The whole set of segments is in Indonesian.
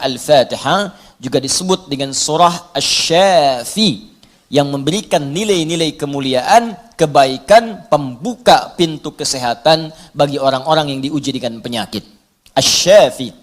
Al-Fatihah juga disebut dengan surah Asy-Syafi yang memberikan nilai-nilai kemuliaan, kebaikan, pembuka pintu kesehatan bagi orang-orang yang diuji dengan penyakit. Asy-Syafi,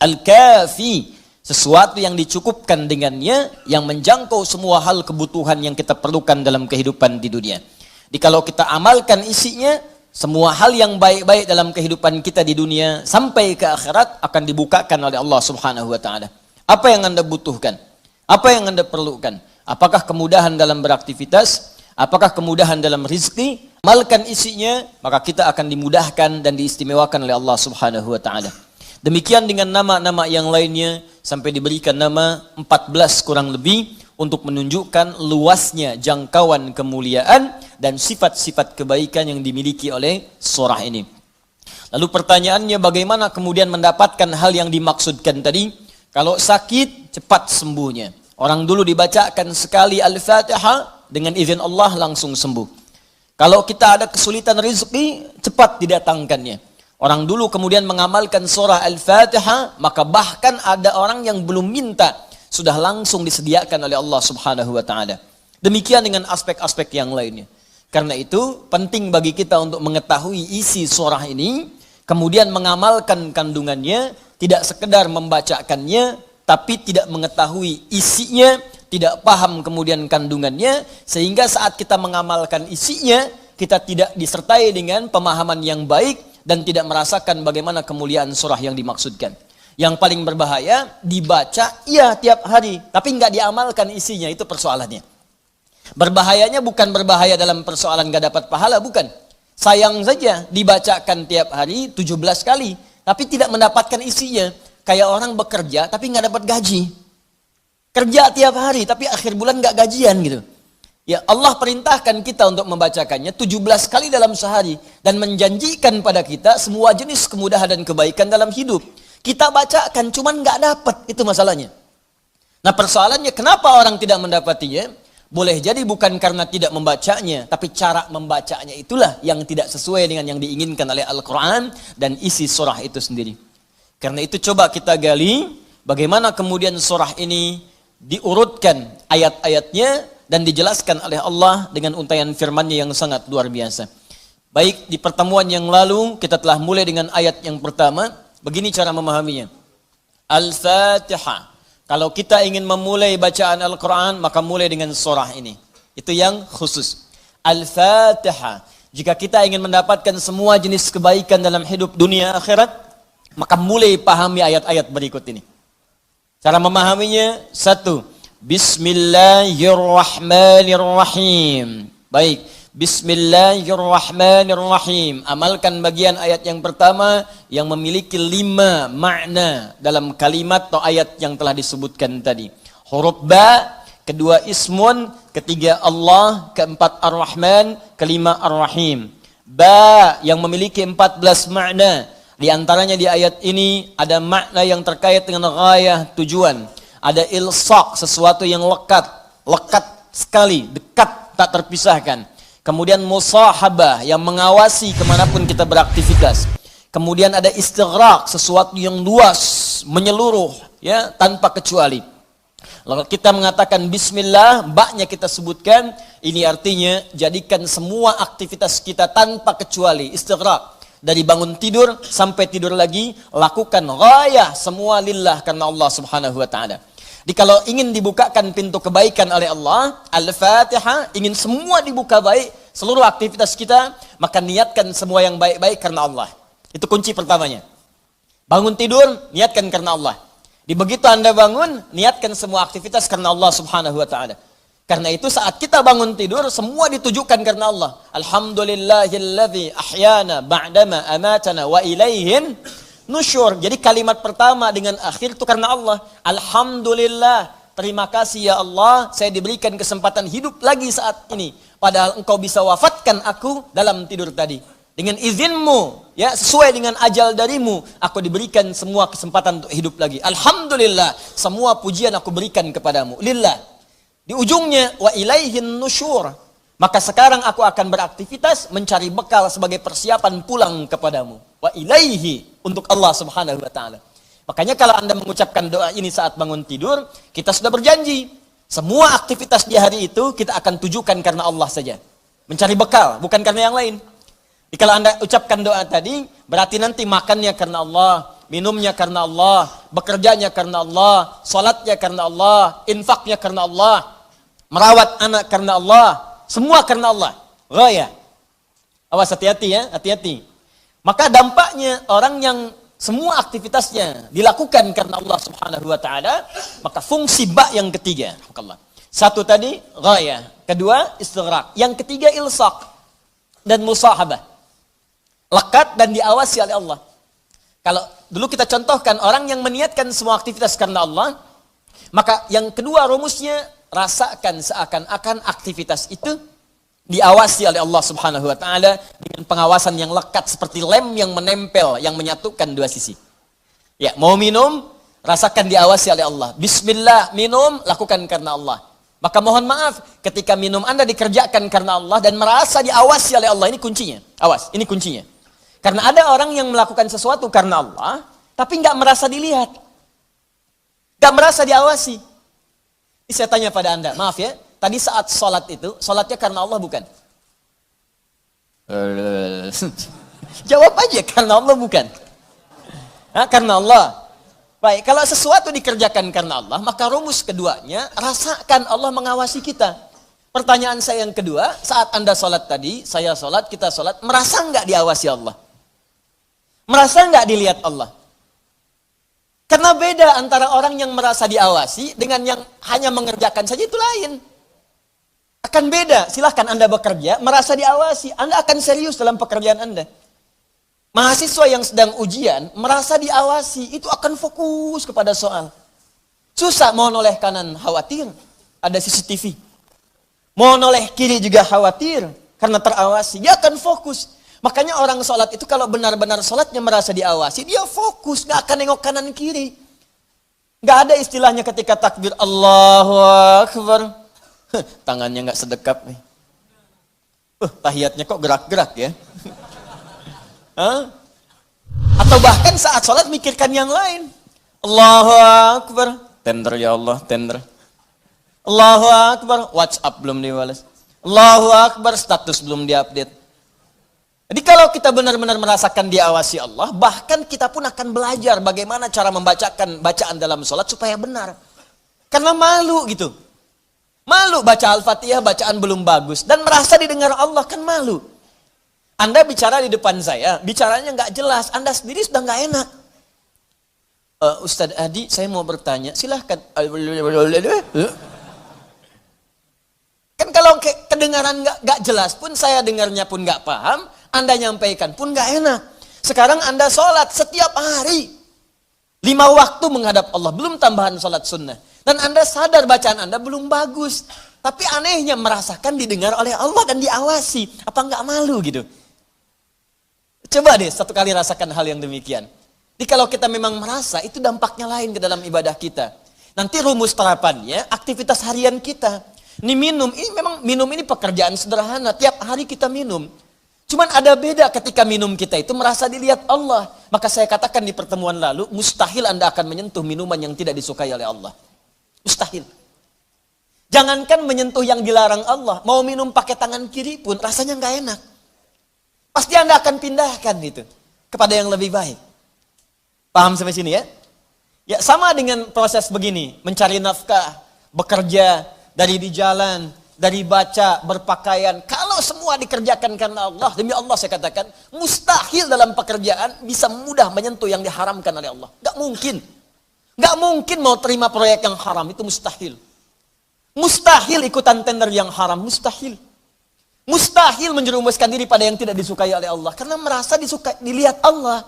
Al-Kafi, sesuatu yang dicukupkan dengannya, yang menjangkau semua hal kebutuhan yang kita perlukan dalam kehidupan di dunia. Jadi kalau kita amalkan isinya, semua hal yang baik-baik dalam kehidupan kita di dunia sampai ke akhirat akan dibukakan oleh Allah Subhanahu wa taala. Apa yang Anda butuhkan? Apa yang Anda perlukan? Apakah kemudahan dalam beraktivitas? Apakah kemudahan dalam rizki? Amalkan isinya, maka kita akan dimudahkan dan diistimewakan oleh Allah Subhanahu wa taala. Demikian dengan nama-nama yang lainnya sampai diberikan nama 14 kurang lebih untuk menunjukkan luasnya jangkauan kemuliaan dan sifat-sifat kebaikan yang dimiliki oleh surah ini. Lalu pertanyaannya, bagaimana kemudian mendapatkan hal yang dimaksudkan tadi? Kalau sakit, cepat sembuhnya. Orang dulu dibacakan sekali Al-Fatihah, dengan izin Allah langsung sembuh. Kalau kita ada kesulitan rezeki, cepat didatangkannya. Orang dulu kemudian mengamalkan surah Al-Fatihah, maka bahkan ada orang yang belum minta, sudah langsung disediakan oleh Allah Subhanahu wa taala. Demikian dengan aspek-aspek yang lainnya. Karena itu penting bagi kita untuk mengetahui isi surah ini, kemudian mengamalkan kandungannya, tidak sekedar membacakannya, tapi tidak mengetahui isinya, tidak paham kemudian kandungannya, sehingga saat kita mengamalkan isinya, kita tidak disertai dengan pemahaman yang baik dan tidak merasakan bagaimana kemuliaan surah yang dimaksudkan. Yang paling berbahaya, dibaca iya tiap hari, tapi nggak diamalkan isinya, itu persoalannya. Berbahayanya bukan berbahaya dalam persoalan nggak dapat pahala, bukan. Sayang saja dibacakan tiap hari 17 kali, tapi tidak mendapatkan isinya. Kayak orang bekerja tapi nggak dapat gaji. Kerja tiap hari tapi akhir bulan nggak gajian gitu. Ya, Allah perintahkan kita untuk membacakannya 17 kali dalam sehari dan menjanjikan pada kita semua jenis kemudahan dan kebaikan dalam hidup. Kita bacakan cuman nggak dapat, itu masalahnya. Nah, persoalannya kenapa orang tidak mendapatinya? Boleh jadi bukan karena tidak membacanya, tapi cara membacanya itulah yang tidak sesuai dengan yang diinginkan oleh Al-Quran dan isi surah itu sendiri. Karena itu coba kita gali bagaimana kemudian surah ini diurutkan ayat-ayatnya dan dijelaskan oleh Allah dengan untaian firman-Nya yang sangat luar biasa. Baik, di pertemuan yang lalu kita telah mulai dengan ayat yang pertama. Begini cara memahaminya. Al-Fatihah. Kalau kita ingin memulai bacaan Al-Quran, maka mulai dengan surah ini. Itu yang khusus. Al-Fatihah. Jika kita ingin mendapatkan semua jenis kebaikan dalam hidup dunia akhirat, maka mulai pahami ayat-ayat berikut ini. Cara memahaminya, 1. Bismillahirrahmanirrahim. Baik, Bismillahirrahmanirrahim. Amalkan bagian ayat yang pertama yang memiliki 5 makna dalam kalimat atau ayat yang telah disebutkan tadi. Huruf ba, kedua ismun, ketiga Allah, keempat ar-Rahman, kelima ar-Rahim. Ba yang memiliki 14 makna. Di antaranya di ayat ini ada makna yang terkait dengan ghayah, tujuan. Ada ilsaq, sesuatu yang lekat sekali, dekat, tak terpisahkan. Kemudian musahabah yang mengawasi kemanapun kita beraktivitas. Kemudian ada istighraq, sesuatu yang luas, menyeluruh, ya, tanpa kecuali. Lalu kita mengatakan bismillah, baknya kita sebutkan, ini artinya jadikan semua aktivitas kita tanpa kecuali, istighraq. Dari bangun tidur sampai tidur lagi, lakukan ghayah semua lillah karena Allah Subhanahu wa taala. Jadi kalau ingin dibukakan pintu kebaikan oleh Allah, Al-Fatihah, ingin semua dibuka baik, seluruh aktivitas kita, maka niatkan semua yang baik-baik karena Allah. Itu kunci pertamanya. Bangun tidur, niatkan karena Allah. Di begitu Anda bangun, niatkan semua aktivitas karena Allah Subhanahu wa taala. Karena itu saat kita bangun tidur, semua ditujukan karena Allah. Alhamdulillahilladzi ahyana ba'dama amatana wa ilaihin nusyur. Jadi kalimat pertama dengan akhir itu karena Allah. Alhamdulillah, terima kasih ya Allah, saya diberikan kesempatan hidup lagi saat ini. Padahal engkau bisa wafatkan aku dalam tidur tadi. Dengan izinmu, ya, sesuai dengan ajal darimu, aku diberikan semua kesempatan untuk hidup lagi. Alhamdulillah, semua pujian aku berikan kepadamu. Lillah. Di ujungnya, wa ilaihin nusyur. Maka sekarang aku akan beraktivitas mencari bekal sebagai persiapan pulang kepadamu. Wa ilaihi, untuk Allah Subhanahu wa taala. Makanya kalau Anda mengucapkan doa ini saat bangun tidur, kita sudah berjanji. Semua aktivitas di hari itu kita akan tujukan karena Allah saja. Mencari bekal, bukan karena yang lain. Jadi kalau Anda ucapkan doa tadi, berarti nanti makannya karena Allah, minumnya karena Allah, bekerjanya karena Allah, salatnya karena Allah, infaknya karena Allah, merawat anak karena Allah, semua karena Allah. Ghaya. Awas, hati-hati ya, hati-hati. Maka dampaknya orang yang semua aktivitasnya dilakukan karena Allah Subhanahu wa taala, maka fungsi ba yang ketiga. Satu tadi ghaya, kedua istighraq, yang ketiga ilsaq dan musahabah. Lekat dan diawasi oleh Allah. Kalau dulu kita contohkan orang yang meniatkan semua aktivitas karena Allah, maka yang kedua rumusnya rasakan seakan-akan aktivitas itu diawasi oleh Allah Subhanahu wa taala dengan pengawasan yang lekat seperti lem yang menempel yang menyatukan dua sisi. Ya, mau minum, rasakan diawasi oleh Allah. Bismillah, minum, lakukan karena Allah. Maka mohon maaf ketika minum Anda dikerjakan karena Allah dan merasa diawasi oleh Allah, ini kuncinya. Awas, ini kuncinya. Karena ada orang yang melakukan sesuatu karena Allah tapi nggak merasa dilihat. Nggak merasa diawasi. Ini saya tanya pada Anda, maaf ya. Tadi saat sholat itu, sholatnya karena Allah bukan? Jawab aja, karena Allah bukan? Karena Allah. Baik, kalau sesuatu dikerjakan karena Allah, maka rumus keduanya, rasakan Allah mengawasi kita. Pertanyaan saya yang kedua, saat Anda sholat tadi, saya sholat, kita sholat, merasa nggak diawasi Allah? Merasa nggak dilihat Allah? Karena beda antara orang yang merasa diawasi dengan yang hanya mengerjakan saja, itu lain. Akan beda, silahkan Anda bekerja, merasa diawasi, Anda akan serius dalam pekerjaan Anda. Mahasiswa yang sedang ujian, merasa diawasi, itu akan fokus kepada soal. Susah, mau noleh kanan, khawatir, ada CCTV. Mau noleh kiri juga khawatir, karena terawasi, dia akan fokus. Makanya orang sholat itu kalau benar-benar sholatnya merasa diawasi, dia fokus, gak akan nengok kanan kiri. Gak ada istilahnya ketika takbir, Allahu Akbar. Tangannya nggak sedekap nih. Tahiyatnya kok gerak-gerak ya. Atau bahkan saat sholat mikirkan yang lain. Allahu Akbar. Tender ya Allah, tender. Allahu Akbar. WhatsApp belum dibalas. Allahu Akbar. Status belum diupdate. Jadi kalau kita benar-benar merasakan diawasi Allah, bahkan kita pun akan belajar bagaimana cara membacakan bacaan dalam sholat supaya benar. Karena malu gitu. Malu baca Al-Fatihah, bacaan belum bagus. Dan merasa didengar Allah, kan malu. Anda bicara di depan saya, bicaranya nggak jelas. Anda sendiri sudah nggak enak. Ustadz Adi, saya mau bertanya, silahkan. Kan kalau kedengaran nggak jelas pun, saya dengarnya pun nggak paham, Anda nyampaikan pun nggak enak. Sekarang Anda sholat setiap hari. 5 waktu menghadap Allah, belum tambahan sholat sunnah. Dan Anda sadar bacaan Anda belum bagus. Tapi anehnya merasakan didengar oleh Allah dan diawasi. Apa nggak malu gitu? Coba deh satu kali rasakan hal yang demikian. Jadi kalau kita memang merasa, itu dampaknya lain ke dalam ibadah kita. Nanti rumus terapannya, aktivitas harian kita. Ini minum, ini memang minum ini pekerjaan sederhana. Tiap hari kita minum. Cuman ada beda ketika minum kita itu merasa dilihat Allah. Maka saya katakan di pertemuan lalu, mustahil Anda akan menyentuh minuman yang tidak disukai oleh Allah. Mustahil. Jangankan menyentuh yang dilarang Allah, mau minum pakai tangan kiri pun rasanya nggak enak. Pasti Anda akan pindahkan itu kepada yang lebih baik. Paham sampai sini ya? Ya sama dengan proses begini, mencari nafkah, bekerja, dari di jalan, dari baca, berpakaian. Kalau semua dikerjakan karena Allah, demi Allah saya katakan, mustahil dalam pekerjaan bisa mudah menyentuh yang diharamkan oleh Allah. Nggak mungkin. Nggak mungkin mau terima proyek yang haram, itu mustahil. Mustahil ikutan tender yang haram, mustahil. Mustahil menjerumuskan diri pada yang tidak disukai oleh Allah. Karena merasa dilihat Allah.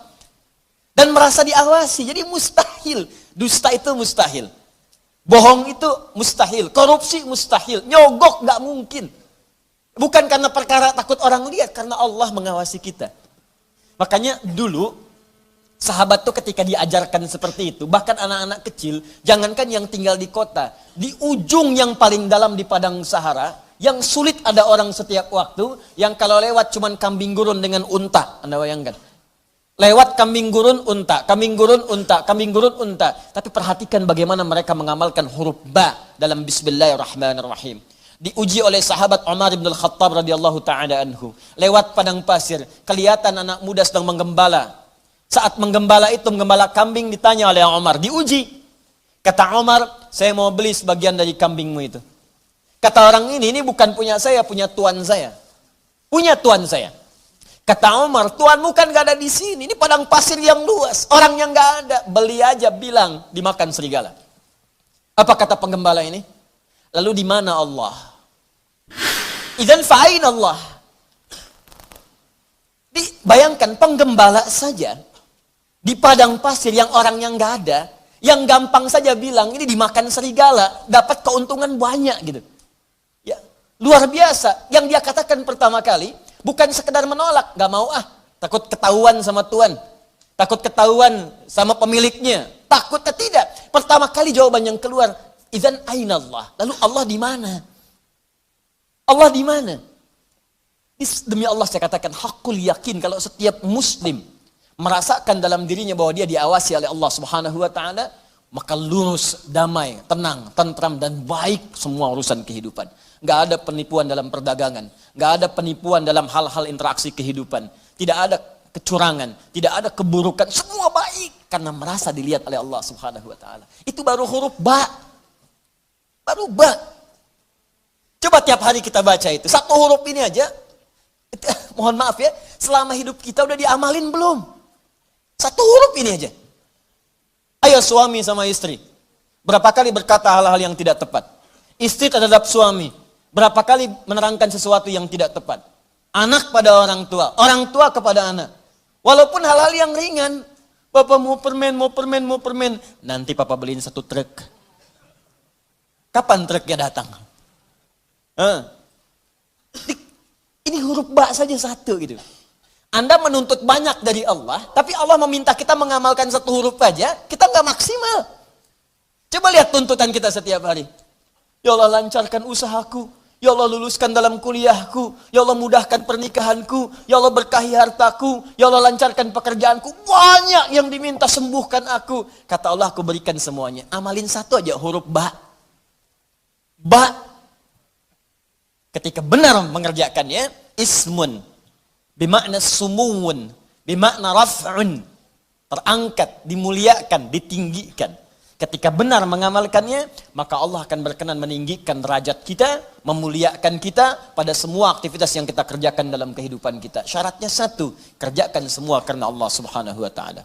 Dan merasa diawasi, jadi mustahil. Dusta itu mustahil. Bohong itu mustahil. Korupsi mustahil. Nyogok nggak mungkin. Bukan karena perkara takut orang lihat, karena Allah mengawasi kita. Makanya dulu, sahabat tuh ketika diajarkan seperti itu, bahkan anak-anak kecil, jangankan yang tinggal di kota, di ujung yang paling dalam di padang Sahara, yang sulit ada orang setiap waktu, yang kalau lewat cuman kambing gurun dengan unta, Anda bayangkan. Lewat kambing gurun unta, kambing gurun unta, kambing gurun unta. Tapi perhatikan bagaimana mereka mengamalkan huruf ba dalam Bismillahirrahmanirrahim. Diuji oleh sahabat Umar bin Al-Khattab radhiyallahu taala anhu. Lewat padang pasir, kelihatan anak muda sedang menggembala. Saat menggembala itu, menggembala kambing, ditanya oleh Umar, diuji. Kata Umar, saya mau beli sebagian dari kambingmu itu. Kata orang ini bukan punya saya, punya tuan saya. Punya tuan saya. Kata Umar, tuanmu kan gak ada di sini. Ini padang pasir yang luas. Orang yang gak ada. Beli aja, bilang dimakan serigala. Apa kata penggembala ini? Lalu di mana Allah? Idzan fa'ain Allah. Bayangkan penggembala saja di padang pasir yang orang yang gak ada, yang gampang saja bilang ini dimakan serigala, dapat keuntungan banyak gitu. Ya, luar biasa. Yang dia katakan pertama kali bukan sekedar menolak, gak mau takut ketahuan sama tuan, takut ketahuan sama pemiliknya, takutnya tidak. Pertama kali jawaban yang keluar, idzan aina Allah. Lalu Allah di mana? Allah di mana? Demi Allah saya katakan hakul yakin kalau setiap muslim merasakan dalam dirinya bahwa dia diawasi oleh Allah Subhanahu wa taala, maka lurus, damai, tenang, tentram dan baik semua urusan kehidupan. Gak ada penipuan dalam perdagangan, gak ada penipuan dalam hal-hal interaksi kehidupan, tidak ada kecurangan, tidak ada keburukan, semua baik karena merasa dilihat oleh Allah Subhanahu wa taala. Itu baru huruf ba. Baru ba. Coba tiap hari kita baca itu. Satu huruf ini aja, mohon maaf ya, selama hidup kita udah diamalin belum? Satu huruf ini aja. Ayo suami sama istri, berapa kali berkata hal-hal yang tidak tepat? Istri terhadap suami, berapa kali menerangkan sesuatu yang tidak tepat? Anak pada orang tua kepada anak. Walaupun hal-hal yang ringan, Papa mau permen. Nanti papa beliin satu truk. Kapan truknya datang? Ini huruf ba saja satu gitu. Anda menuntut banyak dari Allah, tapi Allah meminta kita mengamalkan satu huruf aja, kita nggak maksimal. Coba lihat tuntutan kita setiap hari. Ya Allah lancarkan usahaku, ya Allah luluskan dalam kuliahku, ya Allah mudahkan pernikahanku, ya Allah berkahi hartaku, ya Allah lancarkan pekerjaanku. Banyak yang diminta, sembuhkan aku. Kata Allah, aku berikan semuanya. Amalin satu aja huruf ba. Ba. Ketika benar mengerjakannya, ismun, bimakna sumuun, bimakna raf'un, terangkat, dimuliakan, ditinggikan. Ketika benar mengamalkannya, maka Allah akan berkenan meninggikan derajat kita, memuliakan kita pada semua aktivitas yang kita kerjakan dalam kehidupan kita. Syaratnya satu, kerjakan semua karena Allah Subhanahu wa taala.